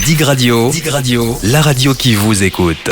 Dig Radio, la radio qui vous écoute.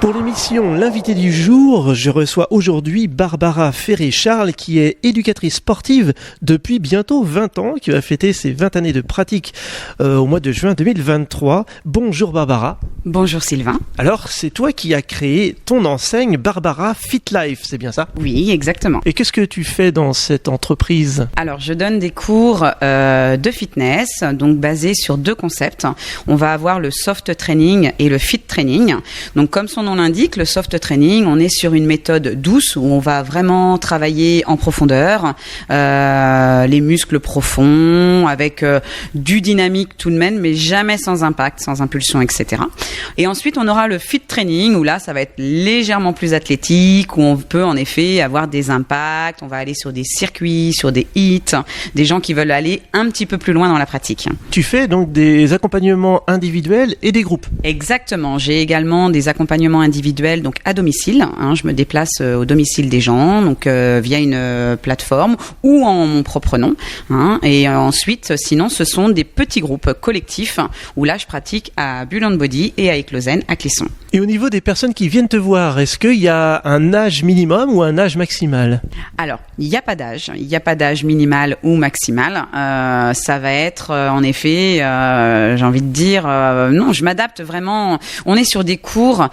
Pour l'émission L'invité du jour, je reçois aujourd'hui Barbara Ferré-Charles qui est éducatrice sportive depuis bientôt 20 ans, qui va fêter ses 20 années de pratique au mois de juin 2023. Bonjour Barbara. Bonjour Sylvain. Alors c'est toi qui as créé ton enseigne Barbara Fit Life, c'est bien ça? Oui, exactement. Et qu'est-ce que tu fais dans cette entreprise? Alors je donne des cours de fitness, donc basés sur deux concepts. On va avoir le soft training et le fit training. Donc comme son nom l'indique, le soft training, on est sur une méthode douce où on va vraiment travailler en profondeur, les muscles profonds, avec du dynamique tout de même, mais jamais sans impact, sans impulsion, etc. Et ensuite, on aura le fit training où là, ça va être légèrement plus athlétique, où on peut en effet avoir des impacts, on va aller sur des circuits, sur des hits, des gens qui veulent aller un petit peu plus loin dans la pratique. Tu fais donc des accompagnements individuels et des groupes? Exactement, j'ai également des accompagnements individuels, donc à domicile. Je me déplace au domicile des gens, donc via une plateforme ou en mon propre nom. Et ensuite, sinon, ce sont des petits groupes collectifs où là, je pratique à Bulle & Body et à Éclosène, à Clisson. Et au niveau des personnes qui viennent te voir, est-ce qu'il y a un âge minimum ou un âge maximal? Alors, il n'y a pas d'âge. Il n'y a pas d'âge minimal ou maximal. Ça va être, en effet, j'ai envie de dire, non, je m'adapte vraiment. On est sur des cours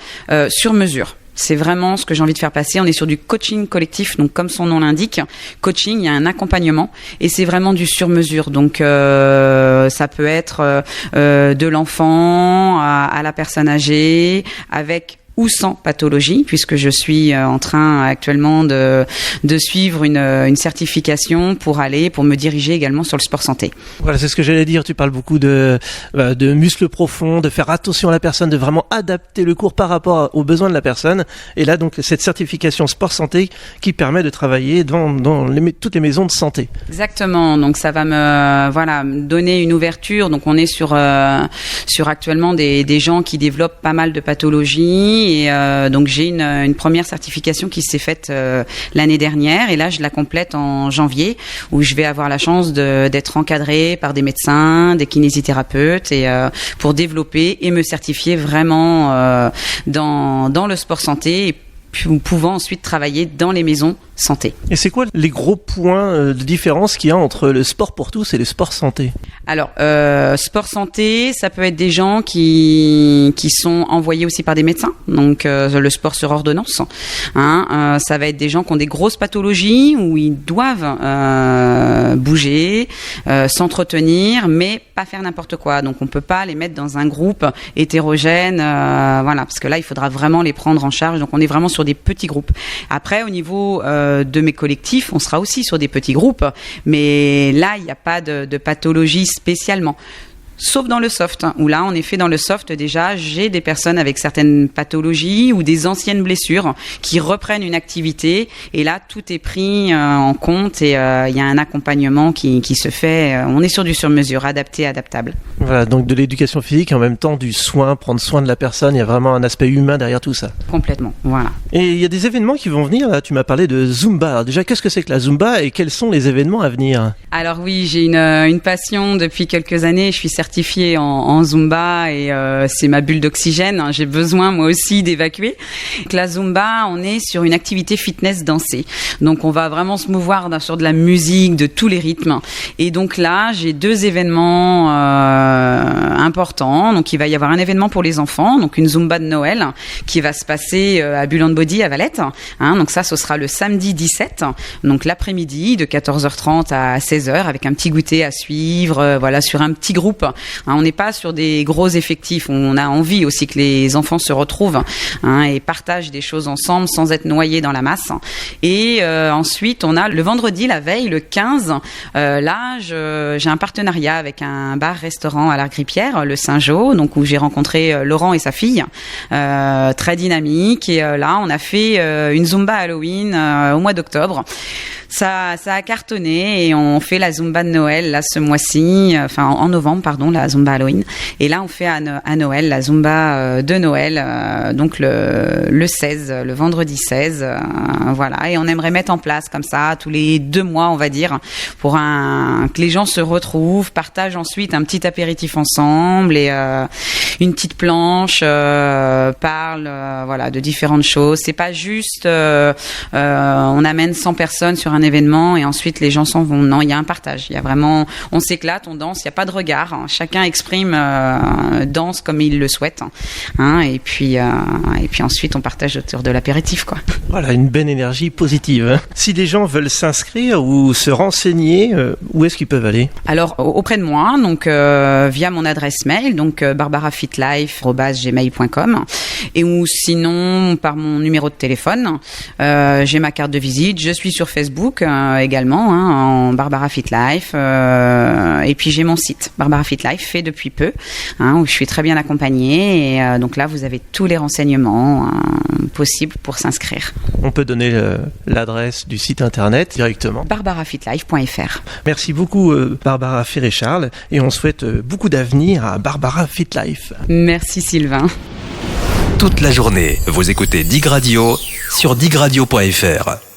sur mesure. C'est vraiment ce que j'ai envie de faire passer. On est sur du coaching collectif, donc comme son nom l'indique, coaching, il y a un accompagnement et c'est vraiment du sur-mesure. Donc ça peut être de l'enfant à la personne âgée, avec ou sans pathologie, puisque je suis en train actuellement de suivre une certification pour me diriger également sur le sport santé. Voilà, c'est ce que j'allais dire. Tu parles beaucoup de muscles profonds, de faire attention à la personne, de vraiment adapter le cours par rapport aux besoins de la personne. Et là, donc, cette certification sport santé qui permet de travailler dans toutes les maisons de santé. Exactement. Donc, ça va me donner une ouverture. Donc, on est sur actuellement des gens qui développent pas mal de pathologies. Et donc j'ai une première certification qui s'est faite l'année dernière et là je la complète en janvier où je vais avoir la chance d'être encadrée par des médecins, des kinésithérapeutes et pour développer et me certifier vraiment dans le sport santé et pouvant ensuite travailler dans les maisons santé. Et c'est quoi les gros points de différence qu'il y a entre le sport pour tous et le sport santé? Alors, sport santé, ça peut être des gens qui sont envoyés aussi par des médecins, donc le sport sur ordonnance. Ça va être des gens qui ont des grosses pathologies où ils doivent bouger, s'entretenir, mais pas faire n'importe quoi. Donc, on peut pas les mettre dans un groupe hétérogène, parce que là, il faudra vraiment les prendre en charge. Donc, on est vraiment sur des petits groupes. Après, au niveau de mes collectifs, on sera aussi sur des petits groupes, mais là, il n'y a pas de pathologie spécialement. Sauf dans le soft, où là, en effet, dans le soft, déjà, j'ai des personnes avec certaines pathologies ou des anciennes blessures qui reprennent une activité. Et là, tout est pris en compte et il y a un accompagnement qui se fait. On est sur du sur-mesure, adapté, adaptable. Voilà, donc de l'éducation physique et en même temps du soin, prendre soin de la personne. Il y a vraiment un aspect humain derrière tout ça. Complètement, voilà. Et il y a des événements qui vont venir. Là, tu m'as parlé de Zumba. Alors déjà, qu'est-ce que c'est que la Zumba et quels sont les événements à venir? Alors oui, j'ai une passion depuis quelques années. Je suis certifiée en Zumba et c'est ma bulle d'oxygène. J'ai besoin moi aussi d'évacuer. Donc, la Zumba, on est sur une activité fitness dansée. Donc on va vraiment se mouvoir sur de la musique, de tous les rythmes. Et donc là, j'ai deux événements importants. Donc il va y avoir un événement pour les enfants, donc une Zumba de Noël qui va se passer à Bulle & Body à Valette. Donc ça, ce sera le samedi 17, donc l'après-midi de 14h30 à 16h avec un petit goûter à suivre, sur un petit groupe. On n'est pas sur des gros effectifs. On a envie aussi que les enfants se retrouvent et partagent des choses ensemble sans être noyés dans la masse. Et ensuite, on a le vendredi, la veille, le 15. Là, j'ai un partenariat avec un bar-restaurant à l'Arc-Grippière, le Saint-Jean, donc où j'ai rencontré Laurent et sa fille, très dynamique. Et là, on a fait une Zumba Halloween au mois d'octobre. Ça a cartonné et on fait la Zumba de Noël là ce mois-ci, en novembre pardon, la Zumba Halloween. Et là on fait à Noël la Zumba de Noël, donc le 16, le vendredi 16, voilà. Et on aimerait mettre en place comme ça tous les 2 mois on va dire, pour que les gens se retrouvent, partagent ensuite un petit apéritif ensemble. ensemble et une petite planche parle voilà de différentes choses. C'est pas juste on amène 100 personnes sur un événement et ensuite les gens s'en vont. Non, il y a un partage. Il y a vraiment, on s'éclate, on danse. Il y a pas de regard. Hein. Chacun exprime, danse comme il le souhaite. Hein, et puis ensuite on partage autour de l'apéritif, quoi. Voilà, une belle énergie positive. Hein. Si des gens veulent s'inscrire ou se renseigner, où est-ce qu'ils peuvent aller ? Alors auprès de moi, donc via mon adresse mail, donc barbarafitlife@gmail.com, et ou sinon par mon numéro de téléphone. J'ai ma carte de visite. Je suis sur Facebook également, hein, en Barbara Fit Life, et puis j'ai mon site Barbara Fit Life, fait depuis peu, hein, où je suis très bien accompagnée. Et donc là, vous avez tous les renseignements possibles pour s'inscrire. On peut donner l'adresse du site internet directement. barbarafitlife.fr. Merci beaucoup Barbara Ferré-Charles et on souhaite beaucoup d'avenir à Barbara Fit Life. Merci Sylvain. Toute la journée, vous écoutez Dig Radio sur digradio.fr.